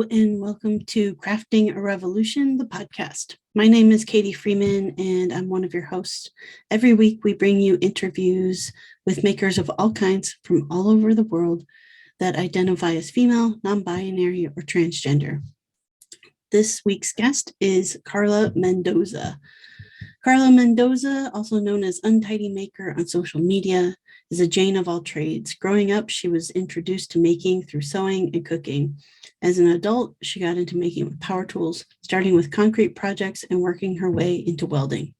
Hello and welcome to Crafting a Revolution, the podcast. My name is Katie Freeman and I'm one of your hosts. Every week we bring you interviews with makers of all kinds from all over the world that identify as female, non-binary, or transgender. This week's guest is Carla Mendoza. Carla Mendoza, also known as Untidy Maker on social media, is a Jane of all trades. Growing up, she was introduced to making through sewing and cooking. As an adult, she got into making with power tools, starting with concrete projects and working her way into welding.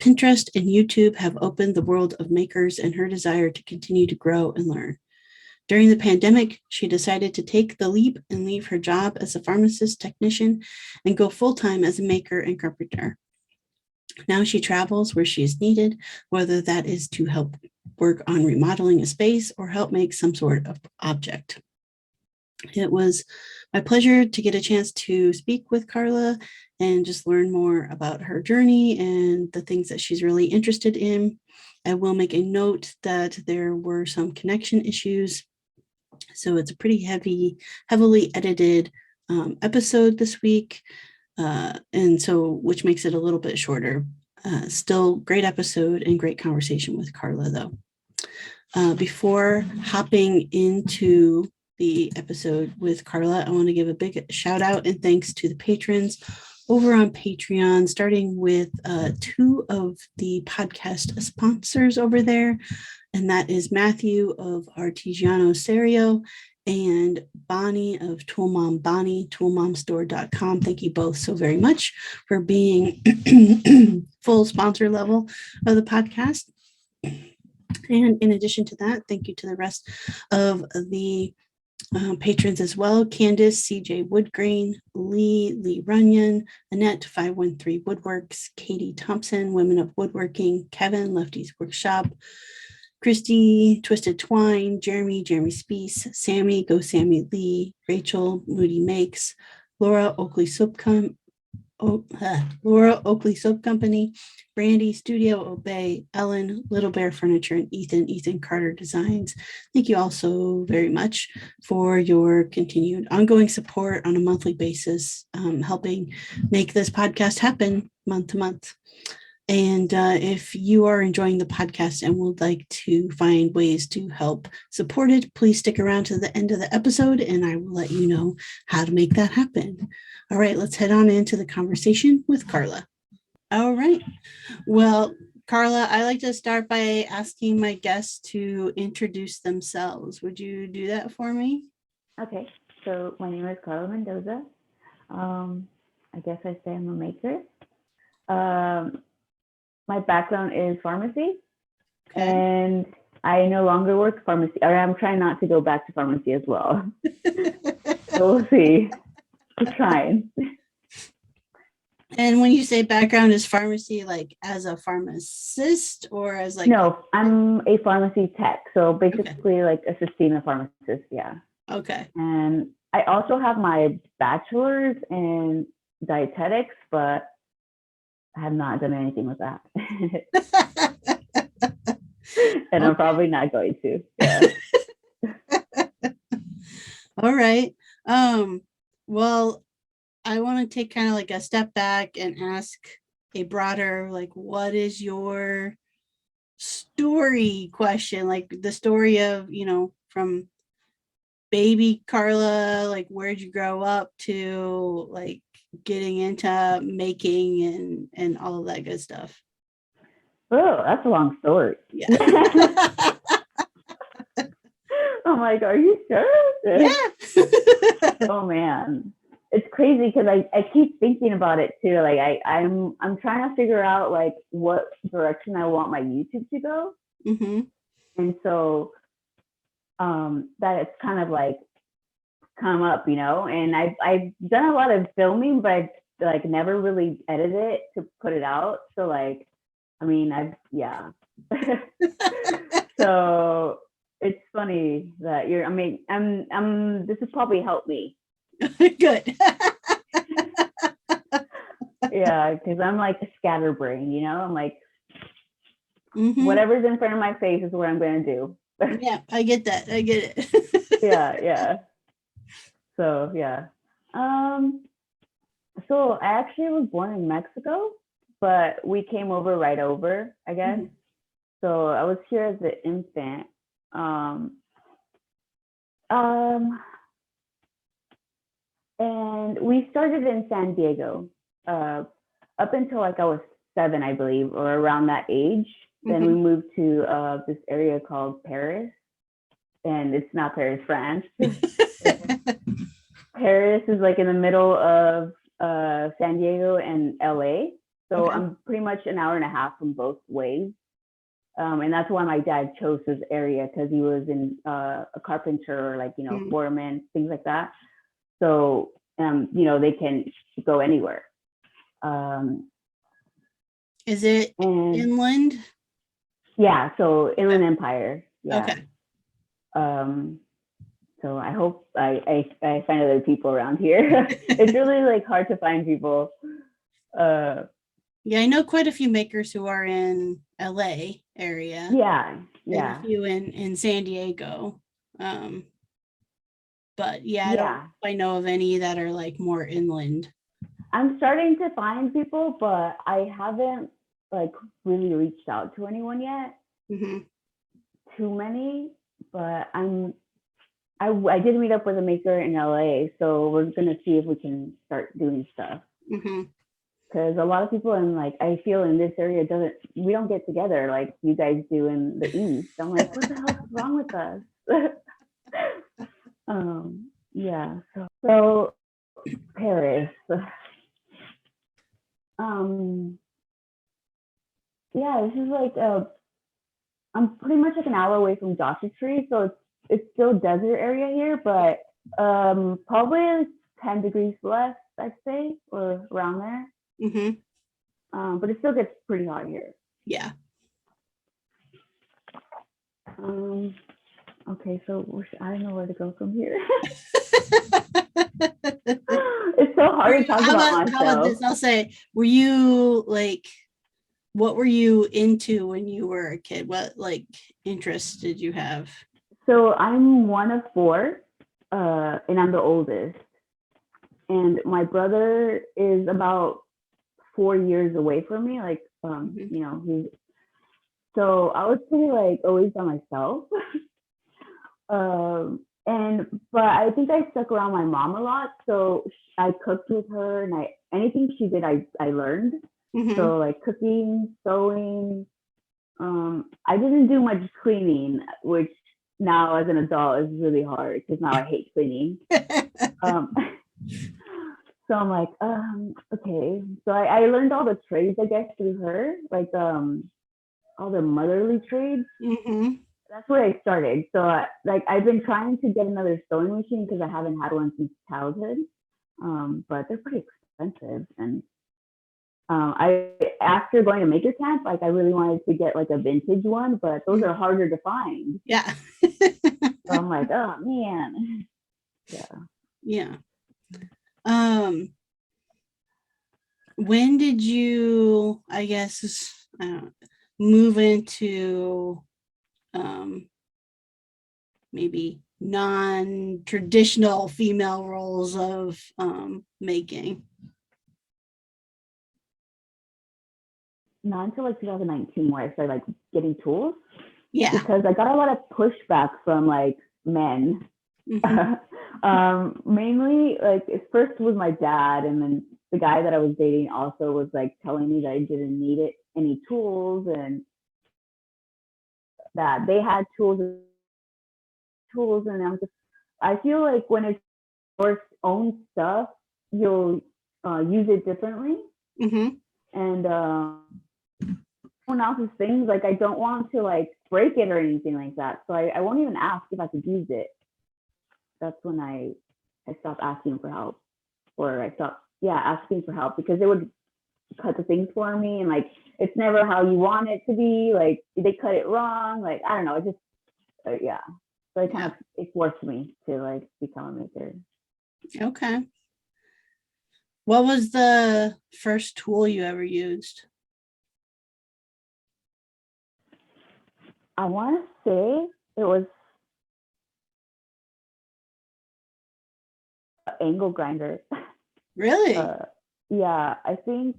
Pinterest and YouTube have opened the world of makers and her desire to continue to grow and learn. During the pandemic, she decided to take the leap and leave her job as a pharmacist technician and go full-time as a maker and carpenter. Now she travels where she is needed, whether that is to help work on remodeling a space or help make some sort of object. It was my pleasure to get a chance to speak with Carla and just learn more about her journey and the things that she's really interested in. I will make a note that there were some connection issues, so it's a pretty heavily edited episode this week. And so, which makes it a little bit shorter. Still great episode and great conversation with Carla, though. Before hopping into the episode with Carla, I want to give a big shout out and thanks to the patrons over on Patreon, starting with two of the podcast sponsors over there. And that is Matthew of Artigiano Serio and Bonnie of Tool Mom Bonnie, toolmomstore.com. Thank you both so very much for being full sponsor level of the podcast. And in addition to that, thank you to the rest of the patrons as well. Candace, CJ Woodgrain, Lee Runyon, Annette 513 Woodworks, Katie Thompson, Women of Woodworking, Kevin, Lefty's Workshop, Christy, Twisted Twine, Jeremy Speece, Sammy, Go Sammy Lee, Rachel, Moody Makes, Laura Oakley Soap Company, Brandy, Studio Obey, Ellen, Little Bear Furniture, and Ethan Carter Designs. Thank you all so very much for your continued ongoing support on a monthly basis, helping make this podcast happen month to month. And if you are enjoying the podcast and would like to find ways to help support it, please stick around to the end of the episode and I will let you know how to make that happen. All right, let's head on into the conversation with Carla. All right. Well, Carla, I like to start by asking my guests to introduce themselves. Would you do that for me? Okay. So my name is Carla Mendoza. I guess I say I'm a maker. My background is pharmacy, okay. And I no longer work pharmacy, or I'm trying not to go back to pharmacy as well. So we'll see. I'm trying. And when you say background is pharmacy, like as a pharmacist or as like? No, I'm a pharmacy tech. So basically okay. Like assisting a pharmacist, yeah. Okay. And I also have my bachelor's in dietetics, but I have not done anything with that. And I'm probably not going to. Yeah. All right. Well, I want to take kind of like a step back and ask a broader, like, what is your story question? Like the story of, from baby Carla, like where'd you grow up to like getting into making and all of that good stuff? Oh, that's a long story. Yeah. I'm like, are you sure? Yeah. Oh man, it's crazy because I keep thinking about it too. Like I'm trying to figure out like what direction I want my YouTube to go. Mm-hmm. And so that it's kind of like come up, and I've done a lot of filming, but I've like never really edited it to put it out. So like, I mean, so it's funny that this has probably helped me. Good. Yeah, because I'm like a scatterbrain, I'm like, mm-hmm. Whatever's in front of my face is what I'm going to do. Yeah, I get that. I get it. Yeah. So, yeah. Um, so I actually was born in Mexico, but we came over right over, I guess. Mhm. So I was here as an infant. Um, um, and we started in San Diego, up until like I was 7, I believe, or around that age. Then we Mhm. moved to this area called Paris, and it's not Paris, France. Paris is like in the middle of San Diego and LA. So Okay. I'm pretty much an hour and a half from both ways. And that's why my dad chose this area, because he was in a carpenter, or like, Mm. foreman, things like that. So, they can go anywhere. Um, Is it and inland? yeah, so Okay. Inland Empire. Yeah. Okay. Um, so I hope I find other people around here. It's really like hard to find people. Uh, Yeah, I know quite a few makers who are in LA area yeah, and a yeah, few in San Diego. Um, but yeah, I don't know yeah. if I know of any that are like more inland. I'm starting to find people, but I haven't like really reached out to anyone yet. Hmm. Too many, but I did meet up with a maker in LA, so we're gonna see if we can start doing stuff. Hmm. Because a lot of people in, like, I feel in this area doesn't we don't get together like you guys do in the East. I'm like, what the hell's wrong with us? Yeah. So Paris. Um, yeah, this is like I'm pretty much like an hour away from Joshua Tree, so it's still desert area here, but probably 10 degrees less, I'd say, or around there. Hmm. But it still gets pretty hot here. Yeah. Um, okay, so I don't know where to go from here. It's so hard to talk about How about myself. this? I'll say, were you like, what were you into when you were a kid? What like interests did you have? So I'm one of four, and I'm the oldest. And my brother is about 4 years away from me. Like, Hmm. he's so I was pretty like always by myself. But I think I stuck around my mom a lot. So I cooked with her, and anything she did, I learned. Hmm. So like cooking, sewing. I didn't do much cleaning, which now as an adult is really hard because now I hate cleaning. Um, so I'm like, okay. So I learned all the trades, I guess, through her, like all the motherly trades. Hmm. That's where I started. So like I've been trying to get another sewing machine because I haven't had one since childhood. But they're pretty expensive. And I after going to maker camp, like I really wanted to get like a vintage one, but those are harder to find. Yeah. So I'm like, oh man. Yeah. Yeah. Um, when did you, I guess, move into um, maybe non-traditional female roles of making? Not until like 2019 where I started like getting tools, Yeah. because I got a lot of pushback from like men. Hmm. Mainly like it first was my dad, and then the guy that I was dating also was like telling me that I didn't need any tools, and that they had tools, and I feel like when it's your own stuff, you'll use it differently, Hmm. and someone else's things, like I don't want to like break it or anything like that, so I won't even ask if I could use it. That's when I stopped asking for help, or I stopped, yeah, asking for help, because they would cut the things for me, and like it's never how you want it to be. Like they cut it wrong. Like I don't know. It just yeah. So it kind Yeah. of it forced me to like become a maker. Okay. What was the first tool you ever used? I want to say it was angle grinder. Really? Yeah, I think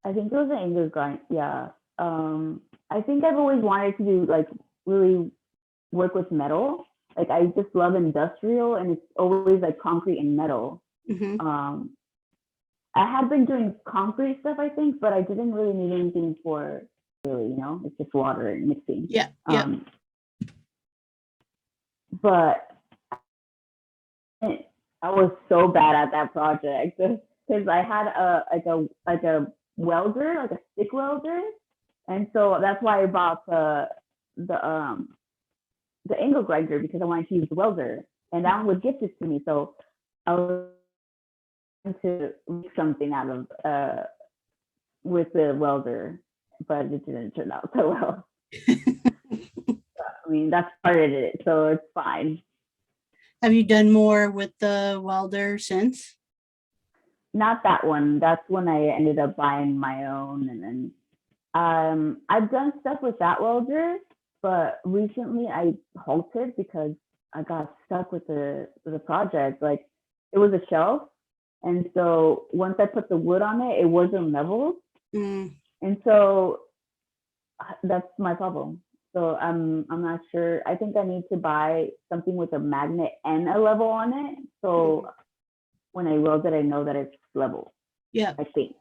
it was an angle grind. Yeah. I think I've always wanted to do like really work with metal. Like I just love industrial, and it's always like concrete and metal. Mm-hmm. I had been doing concrete stuff, I think, but I didn't really need anything for really, it's just water and mixing. Yeah. Yeah. But I was so bad at that project because I had a welder, like a stick welder, and so that's why I bought the angle grinder, because I wanted to use the welder, and that one was gifted to me. So I was trying to make something out of with the welder, but it didn't turn out so well. I mean, that's part of it, so it's fine. Have you done more with the welder since? Not that one. That's when I ended up buying my own, and then I've done stuff with that welder, but recently I halted because I got stuck with the project. Like it was a shelf, and so once I put the wood on it, it wasn't leveled, and so that's my problem. So I'm not sure. I think I need to buy something with a magnet and a level on it. So when I weld it, I know that it's level. Yeah. I think.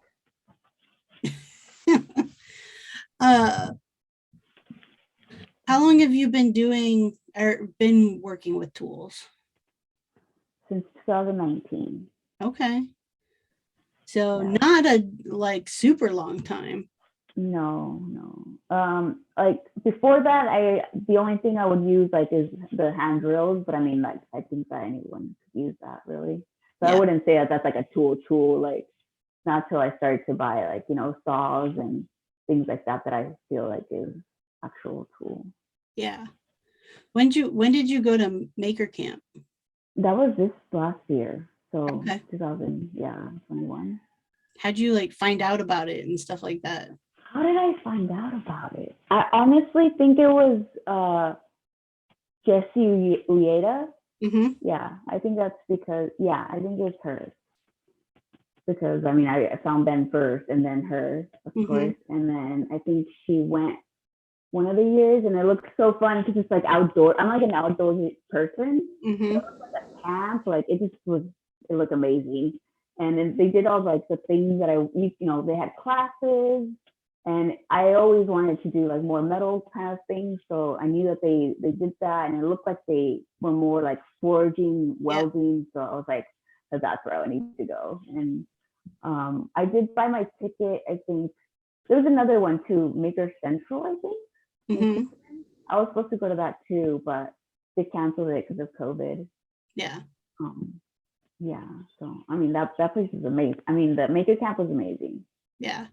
How long have you been doing or been working with tools? Since 2019. Okay. So not a like super long time. No. Like before that, the only thing I would use like is the hand drills, but I mean, like I think that anyone could use that really. So I wouldn't say that that's like a tool. Like not till I started to buy like saws and things like that I feel like is actual tool. Yeah. When did you go to Maker Camp? That was this last year. So 2021. How'd you like find out about it and stuff like that? How did I find out about it? I honestly think it was Jessie Lieta. Mm-hmm. Yeah, I think that's because, I think it's her. Because, I mean, I found Ben first and then her, of course. And then I think she went one of the years, and it looked so fun because it's like outdoor. I'm like an outdoor person. Mm-hmm. So it was like a camp. Like it looked amazing. And then they did all like the things that they had classes. And I always wanted to do like more metal kind of things. So I knew that they did that, and it looked like they were more like forging, welding. So I was like, that's where I need to go. And I did buy my ticket. I think there was another one too, Maker Central, I think. Mm-hmm. I was supposed to go to that too, but they canceled it because of COVID. Yeah. So I mean that place is amazing. I mean the Maker Camp was amazing. Yeah.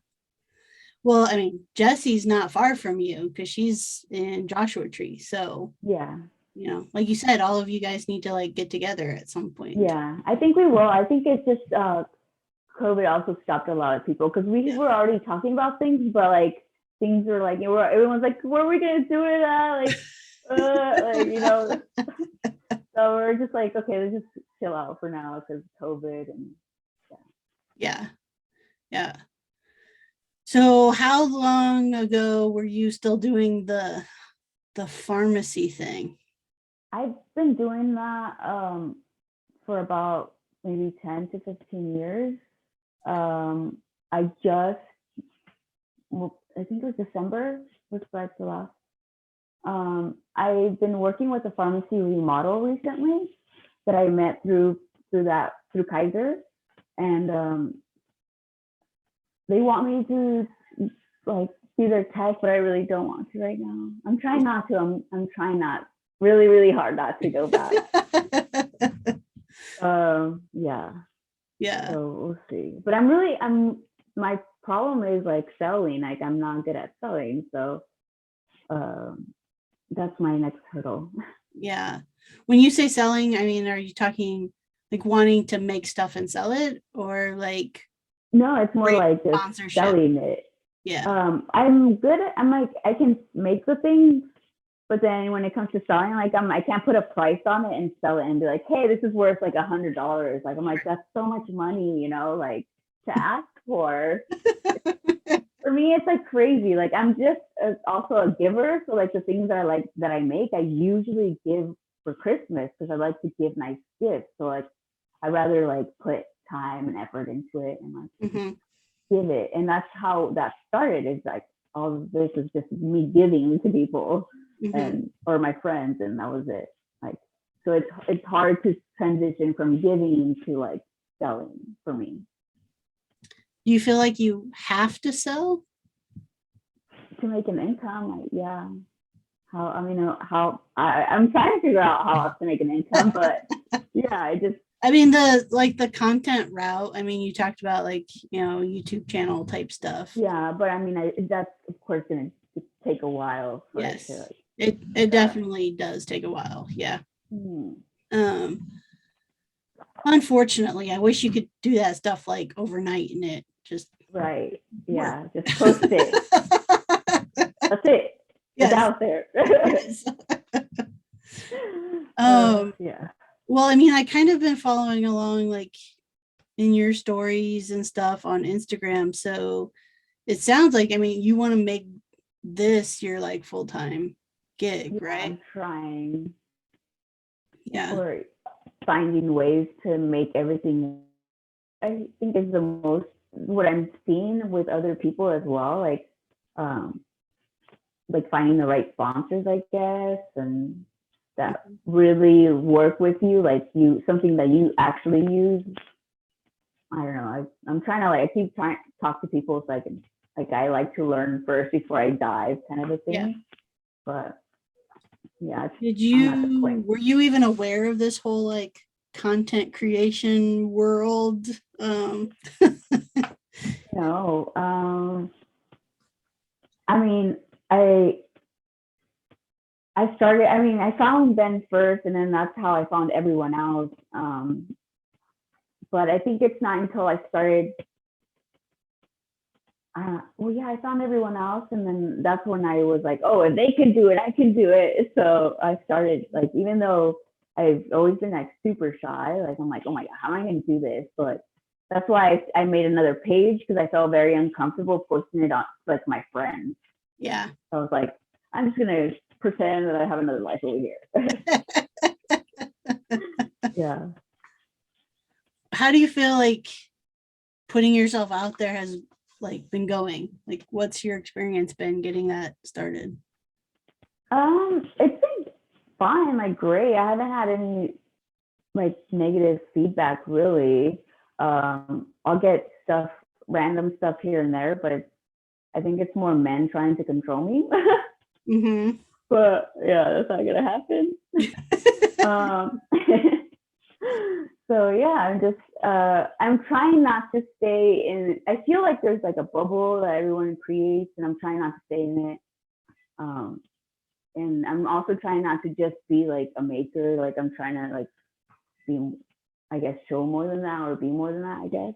Well, I mean, Jessie's not far from you because she's in Joshua Tree. So like you said, all of you guys need to like get together at some point. Yeah, I think we will. I think it's just COVID also stopped a lot of people because we were already talking about things, but like things were like everyone's like, where are we gonna do it at? Like, So we're just like, okay, let's just chill out for now because COVID and yeah. So how long ago were you still doing the pharmacy thing? I've been doing that for about maybe 10 to 15 years. I think it was December was like the last. I've been working with a pharmacy remodel recently that I met through Kaiser, and they want me to like be their tech, but I really don't want to right now. I'm trying not to. I'm trying not really, really hard not to go back. Yeah. So we'll see. But my problem is like selling. Like I'm not good at selling, so that's my next hurdle. Yeah. When you say selling, I mean, are you talking like wanting to make stuff and sell it, or like? No, it's more like just selling it. Yeah. I'm good at. I'm like I can make the things, But then when it comes to selling, like I can't put a price on it and sell it and be like, hey, this is worth like $100. Like I'm like, that's so much money, you know, like to ask for. For me, it's like crazy. Like I'm just also a giver. So like the things that I like that I make, I usually give for Christmas because I like to give nice gifts. So like I rather like put time and effort into it and like give it. And that's how that started. Is like all of this is just me giving to people and or my friends, and that was it. Like so it's hard to transition from giving to like selling for me. Do you feel like you have to sell? To make an income, like, yeah. I'm trying to figure out how else to make an income, but yeah, I mean, the content route, I mean, you talked about like, YouTube channel type stuff. Yeah, but I mean, that's of course going to take a while for yes. it to like, it definitely does take a while. Yeah. Unfortunately, I wish you could do that stuff like overnight and it just right. Yeah, just post it. That's it. Yes. It's out there. Yes. Yeah. Well, I mean, I kind of been following along like in your stories and stuff on Instagram. So it sounds like, I mean, you want to make this your like full-time gig, right? I'm trying. Yeah. Or finding ways to make everything, I think is the most what I'm seeing with other people as well. Like finding the right sponsors, I guess, and that really work with you, like something that you actually use. I don't know. I'm trying to I keep trying to talk to people so I can I like to learn first before I dive, kind of a thing. Yeah. But yeah. Were you even aware of this whole like content creation world? No. I mean, I started, I found Ben first, and then that's how I found everyone else. But I think it's not until I started, I found everyone else, and then that's when I was like, oh, if they can do it, I can do it. So I started, like, even though I've always been like super shy, like I'm like, oh my God, how am I going to do this? But that's why I made another page, because I felt very uncomfortable posting it on like my friends. Yeah. So I was like, I'm just going to pretend that I have another life over here. Yeah. How do you feel like putting yourself out there has like been going? Like, what's your experience been getting that started? It's been fine, like great. I haven't had any like negative feedback really. I'll get random stuff here and there, but I think it's more men trying to control me. But yeah, that's not gonna happen. So yeah, I'm trying not to stay in. I feel like there's like a bubble that everyone creates, and I'm trying not to stay in it. And I'm also trying not to just be like a maker. Like I'm trying to like be, I guess, show more than that or be more than that, I guess.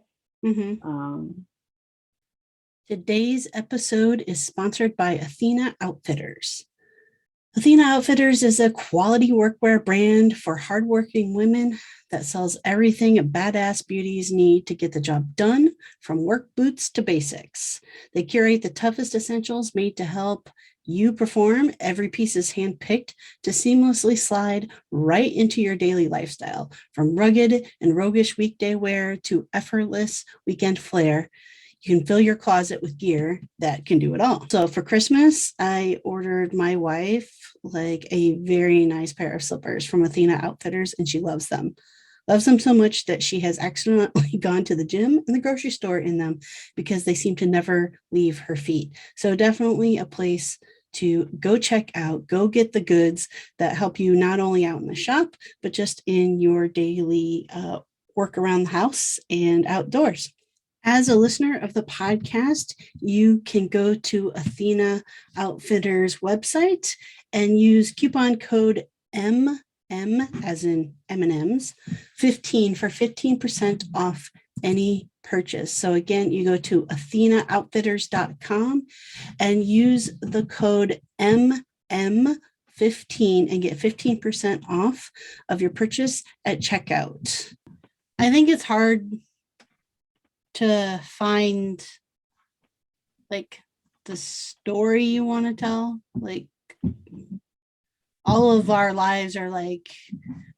Today's episode is sponsored by Athena Outfitters. Athena Outfitters is a quality workwear brand for hardworking women that sells everything badass beauties need to get the job done, from work boots to basics. They curate the toughest essentials made to help you perform. Every piece is handpicked to seamlessly slide right into your daily lifestyle, from rugged and roguish weekday wear to effortless weekend flair. You can fill your closet with gear that can do it all. So for Christmas, I ordered my wife like a very nice pair of slippers from Athena Outfitters, and she loves them. Loves them so much that she has accidentally gone to the gym and the grocery store in them because they seem to never leave her feet. So definitely a place to go check out, go get the goods that help you not only out in the shop, but just in your daily work around the house and outdoors. As a listener of the podcast, you can go to Athena Outfitters website and use coupon code MM as in M&Ms 15 for 15% off any purchase. So again, you go to athenaoutfitters.com and use the code MM 15 and get 15% off of your purchase at checkout. I think it's hard to find like the story you want to tell. Like all of our lives are like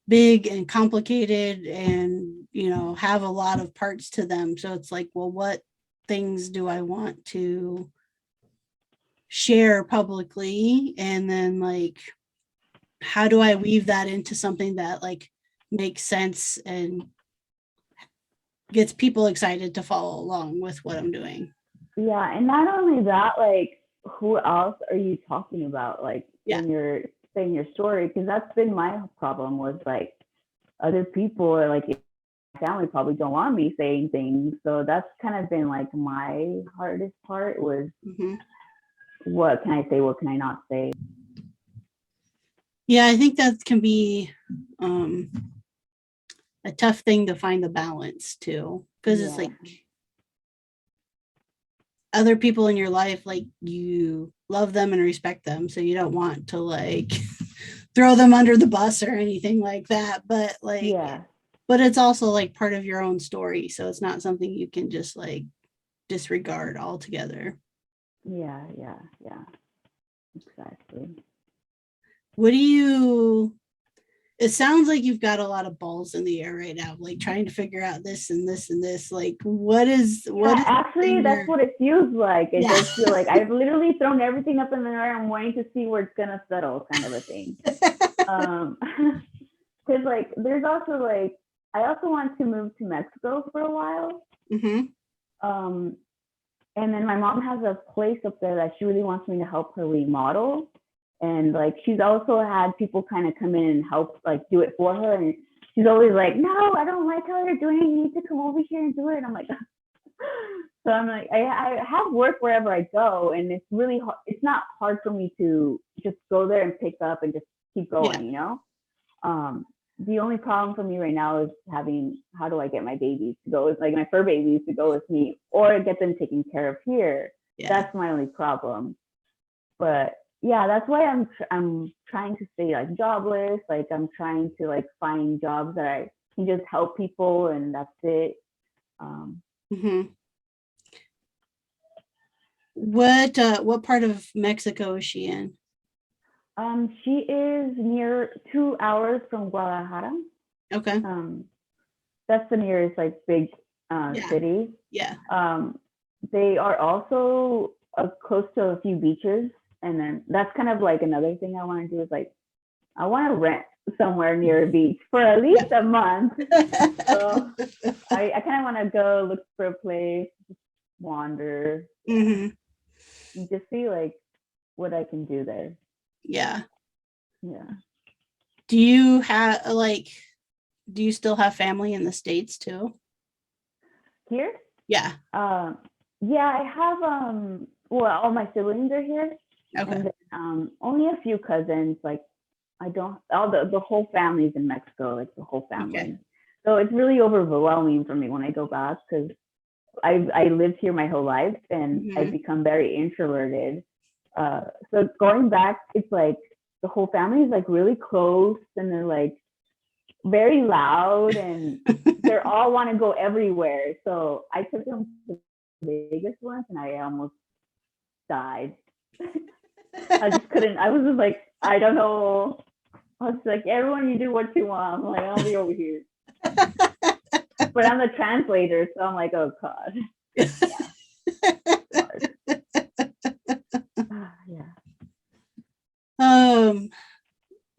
big and complicated and, you know, have a lot of parts to them. So it's like, well, what things do I want to share publicly? And then like, how do I weave that into something that like makes sense and gets people excited to follow along with what I'm doing? Yeah, and not only that, like who else are you talking about, like when you're saying your story? Because that's been my problem, was like other people or like family probably don't want me saying things. So that's kind of been like my hardest part, was what can I say, what can I not say? Yeah, I think that can be a tough thing to find the balance too, because it's like other people in your life, like you love them and respect them, so you don't want to like throw them under the bus or anything like that, but like but it's also like part of your own story, so it's not something you can just like disregard altogether. Yeah, exactly. What do you, it sounds like you've got a lot of balls in the air right now, like trying to figure out this and this and this. Like, what is actually that's what it feels like. It does feel like I've literally thrown everything up in the air and waiting to see where it's gonna settle, kind of a thing. Because like there's also like, I also want to move to Mexico for a while. And then my mom has a place up there that she really wants me to help her remodel. And like she's also had people kind of come in and help like do it for her. And she's always like, no, I don't like how you're doing it. You need to come over here and do it. And I'm like, so I'm like, I have work wherever I go. And it's really hard. It's not hard for me to just go there and pick up and just keep going, you know? The only problem for me right now is having, how do I get my babies to go with, like my fur babies to go with me, or get them taken care of here. That's my only problem. But yeah, that's why I'm trying to stay like jobless. Like I'm trying to like find jobs that I can just help people, and that's it. What part of Mexico is she in? She is near 2 hours from Guadalajara. Okay. That's the nearest like big city. They are also close to a few beaches. And then that's kind of like another thing I want to do, is like, I want to rent somewhere near a beach for at least a month. So I kind of want to go look for a place, wander, and just see like what I can do there. Yeah. Do you have like, do you still have family in the States too? Here? Yeah. I have well, all my siblings are here. Okay. And then, only a few cousins. Like I don't, all the whole family's in Mexico, like the whole family. Okay. So it's really overwhelming for me when I go back, because I lived here my whole life, and I've become very introverted. So going back, it's like the whole family is like really close, and they're like very loud, and they all want to go everywhere. So I took them to Vegas once, and I almost died. I just couldn't. I was just like, I don't know. I was like, everyone, you do what you want. I'm like, I'll be over here. But I'm the translator, so I'm like, oh God.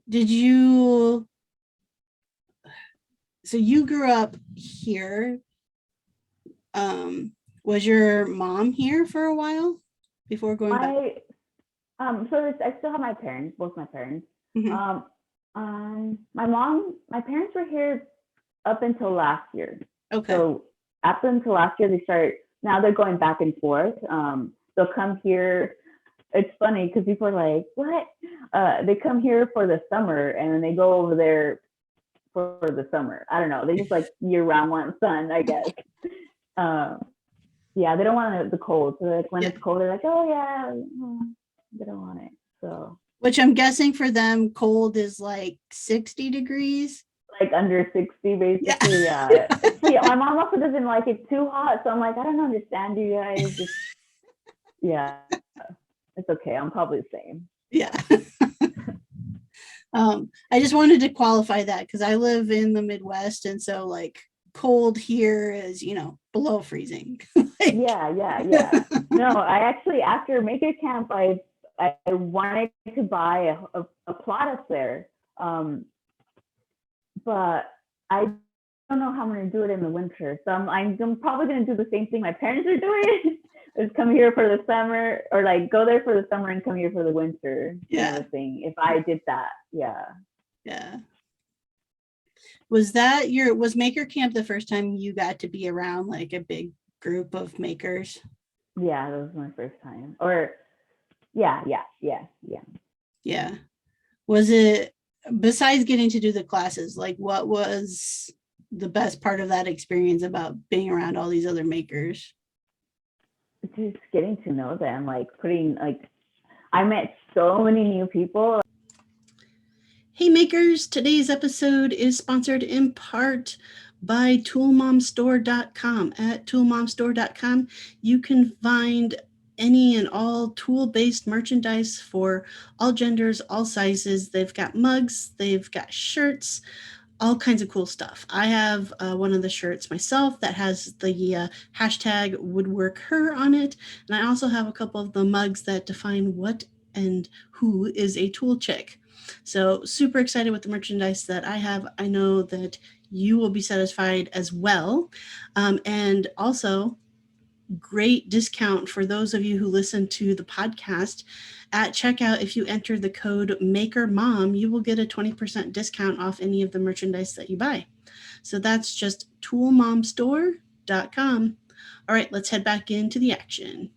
Did you? So you grew up here. Was your mom here for a while before going back? So I still have my parents, both my parents. My parents were here up until last year. Okay. So up until last year, now they're going back and forth. They'll come here. It's funny because people are like, what? They come here for the summer, and then they go over there for the summer. I don't know. They just like year-round want sun, I guess. They don't want the cold. So like when it's cold, they're like, oh yeah, they don't want it. So Which I'm guessing for them, cold is like 60 degrees. Like under 60, Yeah. basically. Yeah. See, my mom also doesn't like it too hot, so I'm like, I don't understand you guys. Just yeah, it's okay. I'm probably the same. Yeah. I just wanted to qualify that because I live in the Midwest, and so like cold here is, below freezing. Like, Yeah. No, I actually after Maker Camp, I wanted to buy a plot up there, but I don't know how I'm going to do it in the winter. So I'm probably going to do the same thing my parents are doing. Is come here for the summer, or like go there for the summer and come here for the winter, kind of thing. If I did that, yeah. Was Maker Camp the first time you got to be around like a big group of makers? Yeah, that was my first time. Or yeah. Yeah. Was it, besides getting to do the classes, like what was the best part of that experience about being around all these other makers? Just getting to know them, like I met so many new people. Hey makers, today's episode is sponsored in part by toolmomstore.com. At toolmomstore.com, you can find any and all tool-based merchandise for all genders, all sizes. They've got mugs, they've got shirts, all kinds of cool stuff. I have one of the shirts myself that has the hashtag woodworkher on it. And I also have a couple of the mugs that define what and who is a tool chick. So super excited with the merchandise that I have. I know that you will be satisfied as well. And also, great discount for those of you who listen to the podcast. At checkout, if you enter the code MAKERMOM, you will get a 20% discount off any of the merchandise that you buy. So that's just toolmomstore.com. All right, let's head back into the action.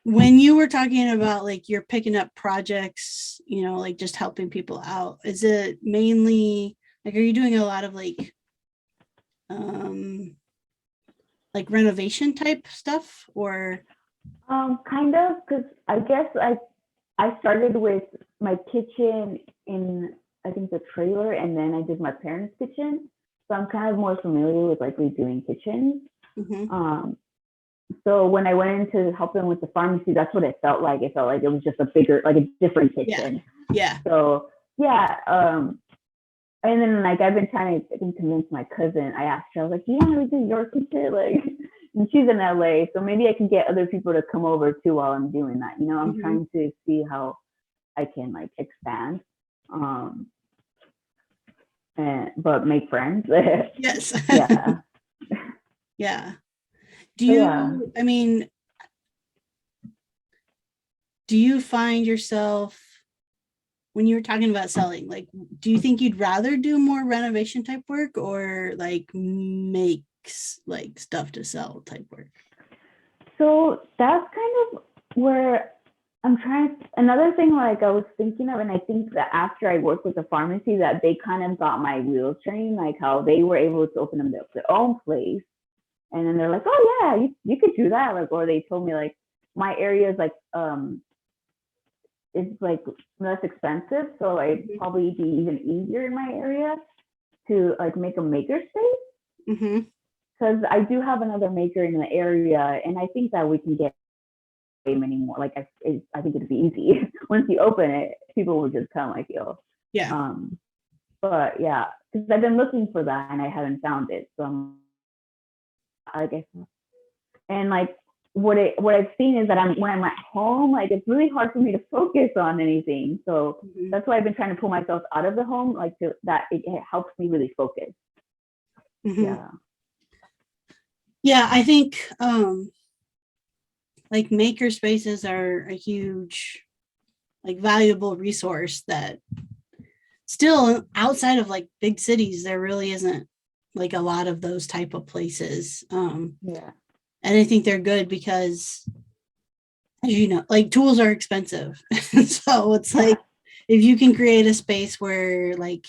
When you were talking about like you're picking up projects, like just helping people out, is it mainly like, are you doing a lot of like renovation type stuff, or Kind of, because I guess I started with my kitchen in, I think, the trailer, and then I did my parents' kitchen. So I'm kind of more familiar with like redoing kitchens. So when I went into helping with the pharmacy, that's what it felt like. It felt like it was just a bigger, like a different kitchen. Yeah. So yeah. And then like I've been trying to convince my cousin. I asked her, I was like, "Do you want to redo your kitchen?" Like, and she's in LA, so maybe I can get other people to come over too while I'm doing that. I'm trying to see how I can like expand, but make friends. Yes. Yeah. Yeah. Do you, I mean, do you find yourself, when you were talking about selling, like, do you think you'd rather do more renovation type work or like makes like stuff to sell type work? So that's kind of where I'm trying. Another thing, like I was thinking of, and I think that after I worked with the pharmacy, that they kind of got my wheels trained, like how they were able to open up their own place. And then they're like, "Oh yeah, you could do that." Like, or they told me like my area is like it's like less expensive, so it'd probably be even easier in my area to like make a maker space. Because I do have another maker in the area, and I think that we can get many more. Like I think it'd be easy once you open it, people will just come like, "Yo." Yeah. But yeah, because I've been looking for that and I haven't found it. So I guess, and like what I've seen is that when I'm at home, like it's really hard for me to focus on anything. So that's why I've been trying to pull myself out of the home, like that it helps me really focus. Yeah, I think like maker spaces are a huge, like valuable resource that still outside of like big cities, there really isn't like a lot of those type of places. And I think they're good because, as you know, like tools are expensive. So it's like, if you can create a space where like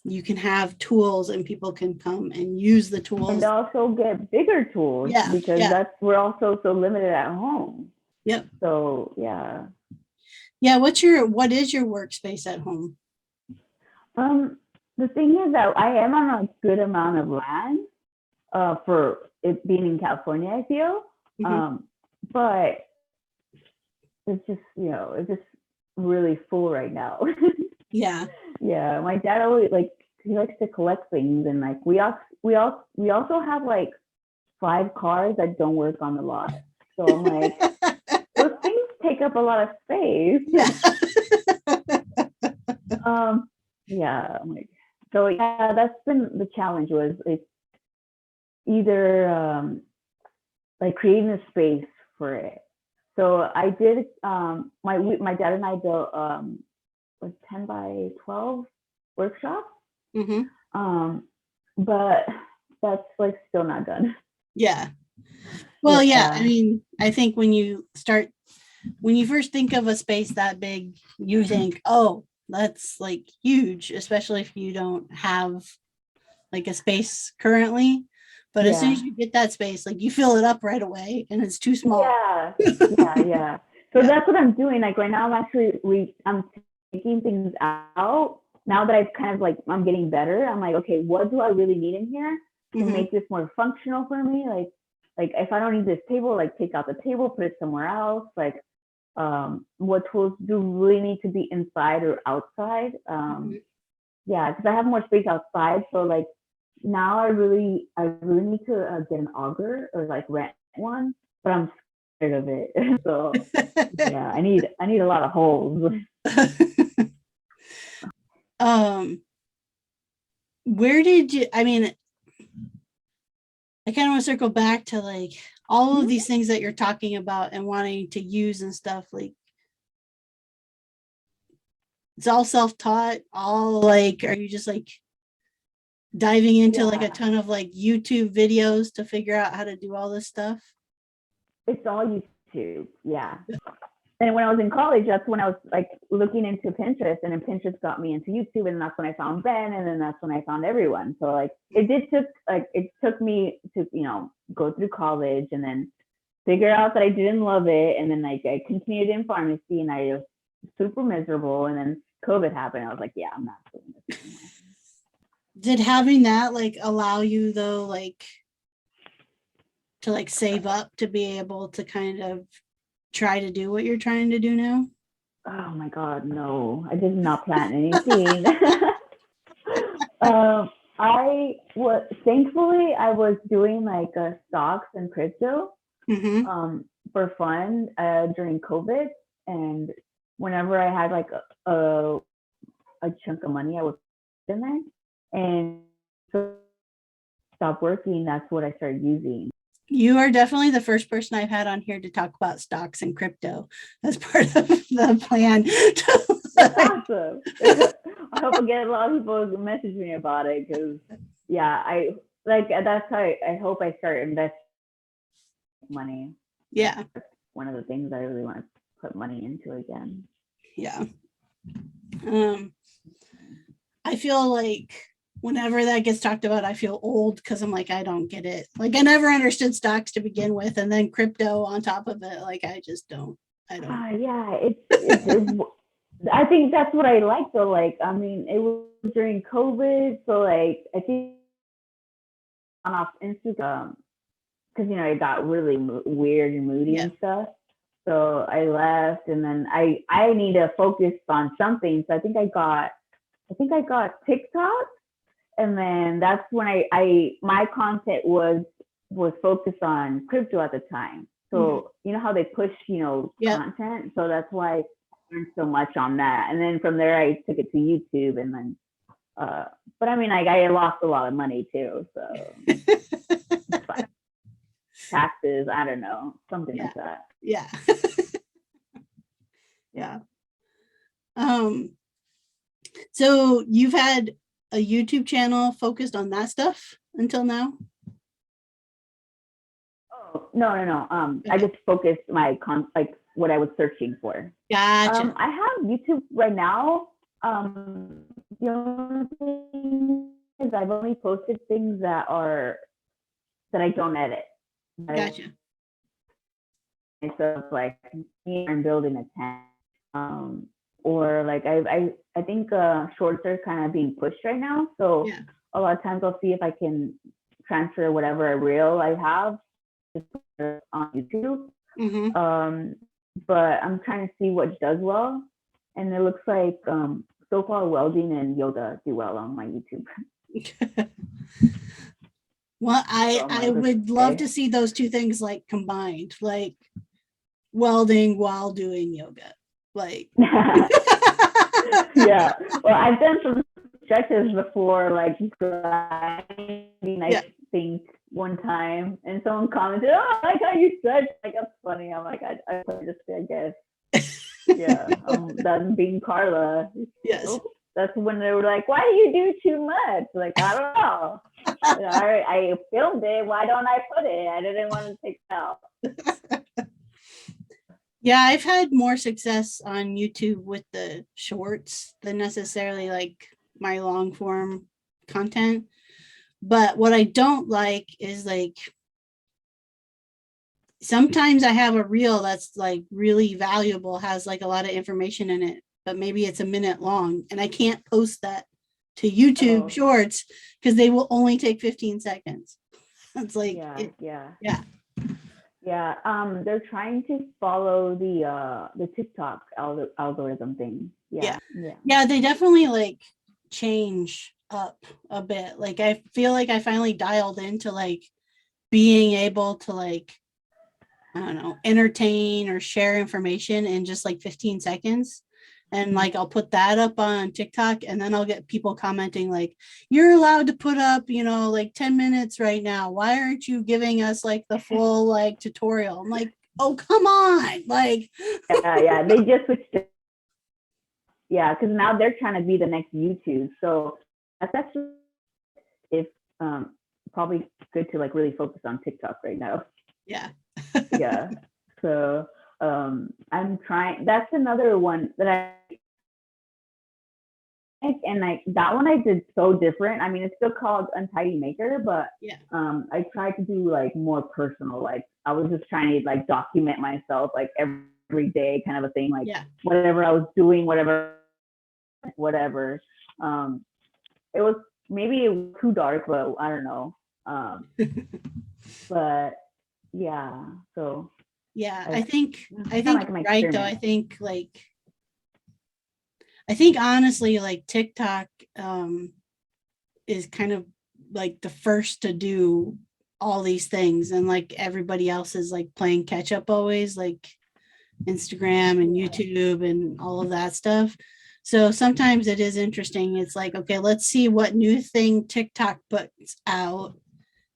you can have tools and people can come and use the tools. And also get bigger tools, because we're also so limited at home. Yep. So yeah. Yeah, what is your workspace at home? The thing is that I am on a good amount of land for it being in California, I feel. Mhm. But it's just, it's just really full right now. Yeah. Yeah, my dad always like he likes to collect things, and like we also have like 5 cars that don't work on the lot. So I'm like, those things take up a lot of space. Yeah. um, yeah, I'm like, so yeah, that's been the challenge was like either like creating a space for it. So I did my dad and I built a 10 by 12 workshop. Hmm. Um, but that's like still not done. Yeah. Well, yeah. I Yeah. mean, I think when you first think of a space that big, you think, oh, that's like huge, especially if you don't have like a space currently. But as soon Yeah. as you get that space, like you fill it up right away and it's too small. Yeah. Yeah. Yeah. So Yeah. that's what I'm doing. Like right now, I'm taking things out. Now that I've kind of like I'm getting better, I'm like, okay, what do I really need in here to Hmm. make this more functional for me? Like if I don't need this table, like take out the table, put it somewhere else. Like what tools do really need to be inside or outside? Hmm. Yeah, because I have more space outside. So like now I really need to get an auger or like rent one, but I'm scared of it. So yeah, I need a lot of holes. um, where did you, I mean, I kind of want to circle back to like all of these things that you're talking about and wanting to use and stuff. Like it's all self-taught, all like, are you just like diving into like a Yeah, ton of like YouTube videos to figure out how to do all this stuff? it's all YouTube. Yeah. And when I was in college, that's when I was like looking into Pinterest, and then Pinterest got me into YouTube, and that's when I found Ben, and then that's when I found everyone. So like it took me to go through college, and then figure out that I didn't love it, and then like I continued in pharmacy, and I was super miserable, and then COVID happened. I was like, yeah, I'm not doing this anymore. Did having that like allow you though, like to like save up to be able to kind of try to do what you're trying to do now? Oh my god, no! I did not plan anything. I was thankfully I was doing like stocks and crypto Mm-hmm. for fun during COVID, and whenever I had like a chunk of money, I would put in there, and so stop working. That's what I started using. You are definitely the first person I've had on here to talk about stocks and crypto as part of the plan. That's awesome. I hope I get a lot of people to message me about it because, yeah, I like that's how I hope I start investing money. That's Yeah, one of the things I really want to put money into again. yeah. Um, I feel like whenever that gets talked about, I feel old because I'm like, I don't get it. Like, I never understood stocks to begin with, and then crypto on top of it. Like, I just don't. I don't. Yeah, it's I think that's what I like though. Like, I mean, it was during COVID, so like I think on off Instagram because it got really weird and moody Yeah. and stuff. So I left, and then I need to focus on something. So I think I got TikTok, and then that's when I my content was focused on crypto at the time. Mhm. So you know how they push Yep. content, so that's why I learned so much on that. And then from there I took it to YouTube, and then uh, but I mean like I lost a lot of money too, so it's fine. Taxes, I don't know, something Yeah. like that. Yeah. Yeah. Um, so you've had a YouTube channel focused on that stuff until now? Oh no, no, no. I Okay. just focused my like what I was searching for. Gotcha. I have YouTube right now. Um, the only thing is I've only posted things that I don't edit. Right? Gotcha. So it's like me and building a tent. um, or like I think shorts are kind of being pushed right now. So Yeah. a lot of times I'll see if I can transfer whatever reel I have on YouTube. Mm-hmm. But I'm trying to see what does well, and it looks like so far welding and yoga do well on my YouTube. Well, So I I'm I like, would love okay. to see those two things like combined, like welding while doing yoga. Like Yeah. Well, I've done some stretches before, like grinding, I yeah. think one time, and someone commented, "Oh, I like how you stretch." Like that's funny. I'm like, I just, I guess, yeah. That's being Carla. Yes. Oh, that's when they were like, "Why do you do too much?" Like, I don't know. I filmed it. Why don't I put it? I didn't want to take it out. Yeah, I've had more success on YouTube with the shorts than necessarily like my long form content. But what I don't like is like sometimes I have a reel that's like really valuable, has like a lot of information in it, but maybe it's a minute long and I can't post that to YouTube Oh, shorts because they will only take 15 seconds. It's like yeah, it, yeah. yeah, Yeah, they're trying to follow the TikTok algorithm thing. yeah. Yeah, yeah, Yeah, they definitely like change up a bit. Like I feel like I finally dialed into like being able to like I don't know, entertain or share information in just like 15 seconds. And like I'll put that up on TikTok and then I'll get people commenting like, you're allowed to put up, like 10 minutes right now. Why aren't you giving us like the full like tutorial? I'm like, oh, come on. Like, yeah. They just switched it. Yeah, because now they're trying to be the next YouTube. So that's actually if probably good to like really focus on TikTok right now. yeah. Yeah. So I'm trying. That's another one that I and like that one I did so different. I mean, it's still called Untidy Maker, but Yeah. I tried to do like more personal. Like I was just trying to like document myself like every day, kind of a thing. Like Yeah. whatever I was doing, whatever. Um, it was maybe it was too dark, but I don't know. Um, but yeah, so Yeah. I, I think it's I kind think of like my you're right though. experiment. I think honestly like TikTok is kind of like the first to do all these things and like everybody else is like playing catch up always like Instagram and Yeah. YouTube and all of that stuff. So sometimes it is interesting. It's like, okay, let's see what new thing TikTok puts out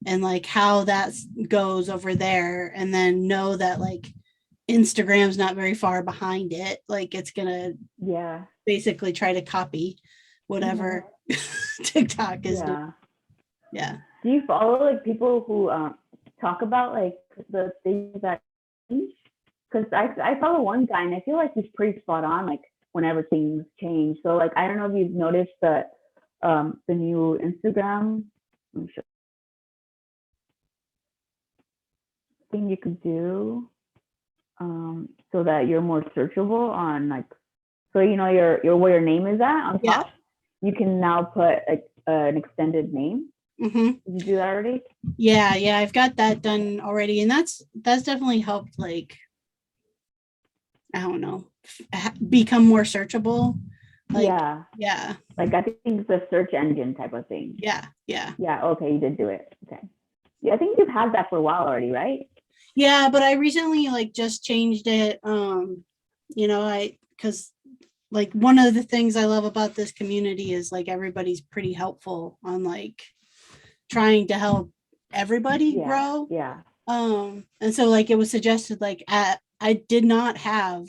and like how that goes over there and then know that like Instagram's not very far behind it. Like it's going to Yeah. basically try to copy Mm-hmm. whatever TikTok is doing. Yeah. Yeah. Do you follow like people who talk about like the things that change? Because I follow one guy and I feel like he's pretty spot on like whenever things change. So like I don't know if you've noticed that the new Instagram thing you could do so that you're more searchable on like so you know your where your name is at on Yeah. top. You can now put like an extended name. Mm-hmm. Did you do that already? Yeah, yeah, I've got that done already, and that's definitely helped. Like, I don't know, become more searchable. Like, Yeah. yeah, Like I think it's a search engine type of thing. yeah, yeah, Yeah, okay, you did do it. Okay. Yeah, I think you've had that for a while already, right? yeah. But I recently like just changed it. I because like one of the things I love about this community is like everybody's pretty helpful on like trying to help everybody Yeah, grow. yeah. And so like it was suggested like I did not have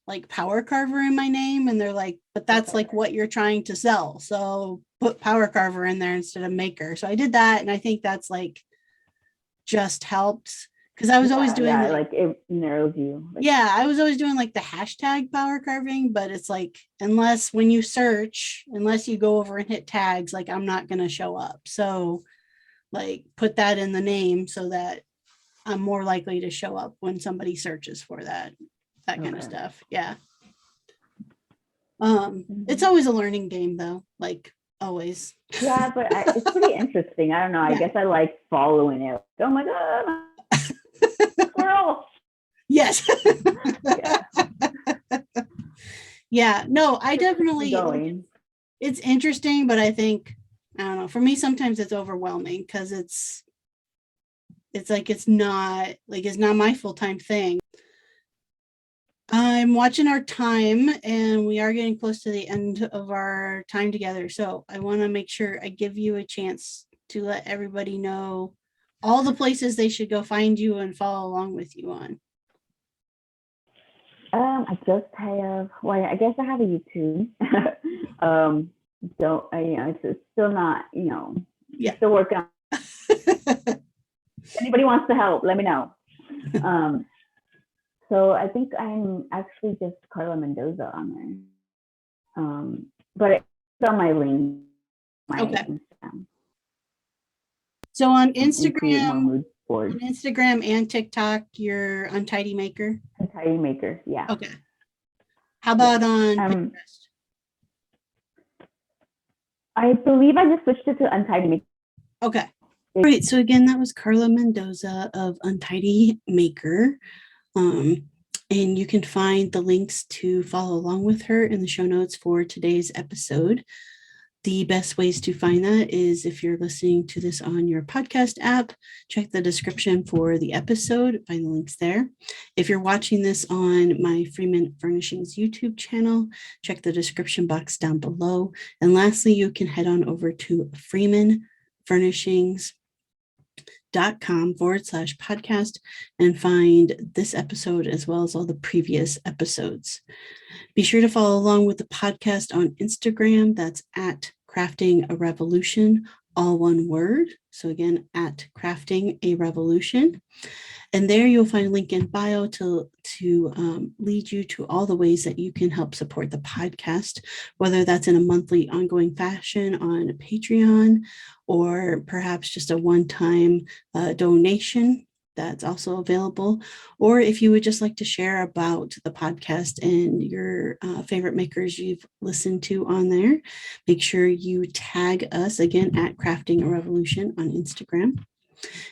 like power carver in my name and they're like but that's Okay. like what you're trying to sell so put power carver in there instead of maker so I did that and I think that's like just helped because I was always Yeah, doing yeah. like Like it narrows you. Like yeah I was always doing like the hashtag power carving but it's like unless when you search unless you go over and hit tags like I'm not going to show up so like put that in the name so that I'm more likely to show up when somebody searches for that kind of okay. stuff yeah It's always a learning game though, like always. Yeah, but it's pretty interesting. I don't know. I guess I like following it. Oh my God, squirrel. Yes. Yeah. Yeah, no, I definitely, going. It's interesting, but I think, I don't know, for me, sometimes it's overwhelming because it's like, it's not my full-time thing. I'm watching our time and we are getting close to the end of our time together. So I want to make sure I give you a chance to let everybody know all the places they should go find you and follow along with you on. I just have, well, I guess I have a YouTube. It's still not, still working on. Anybody wants to help, let me know. So I think I'm actually just Carla Mendoza on there. But it's on my link. Okay. Instagram. So on Instagram and TikTok, you're Untidy Maker. Untidy Maker, yeah. Okay. How about on Pinterest? I believe I just switched it to Untidy Maker. Okay. All right. So again, that was Carla Mendoza of Untidy Maker. And you can find the links to follow along with her in the show notes for today's episode. The best ways to find that is if you're listening to this on your podcast app, check the description for the episode, find the links there. If you're watching this on my Freeman Furnishings YouTube channel, check the description box down below. And lastly, you can head on over to freemanfurnishings.com/podcast and find this episode as well as all the previous episodes. Be sure to follow along with the podcast on Instagram. That's at Crafting a Revolution, all one word. So again, at Crafting a Revolution. And there you'll find a link in bio to lead you to all the ways that you can help support the podcast, whether that's in a monthly ongoing fashion on Patreon, or perhaps just a one-time donation that's also available. Or if you would just like to share about the podcast and your favorite makers you've listened to on there, make sure you tag us again at Crafting a Revolution on Instagram.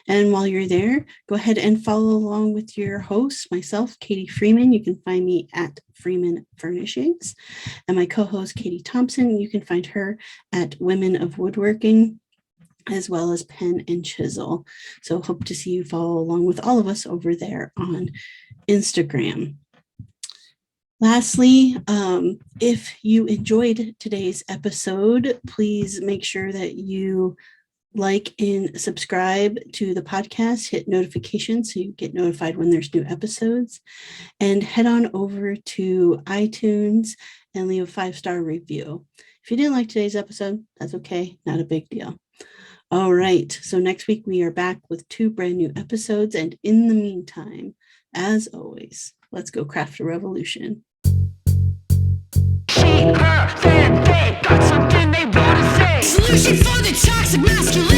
And while you're there, go ahead and follow along with your host, myself, Katie Freeman. You can find me at Freeman Furnishings. And my co-host, Katie Thompson, you can find her at Women of Woodworking, as well as Pen and Chisel. So hope to see you follow along with all of us over there on Instagram. Lastly, if you enjoyed today's episode, please make sure that you like and subscribe to the podcast, hit notifications so you get notified when there's new episodes, and head on over to iTunes and leave a 5-star review. If you didn't like today's episode, that's okay, not a big deal. All right, so next week we are back with 2 brand new episodes, and in the meantime, as always, let's go craft a revolution. She, her, and they got something they want to say. Solution for the toxic masculinity.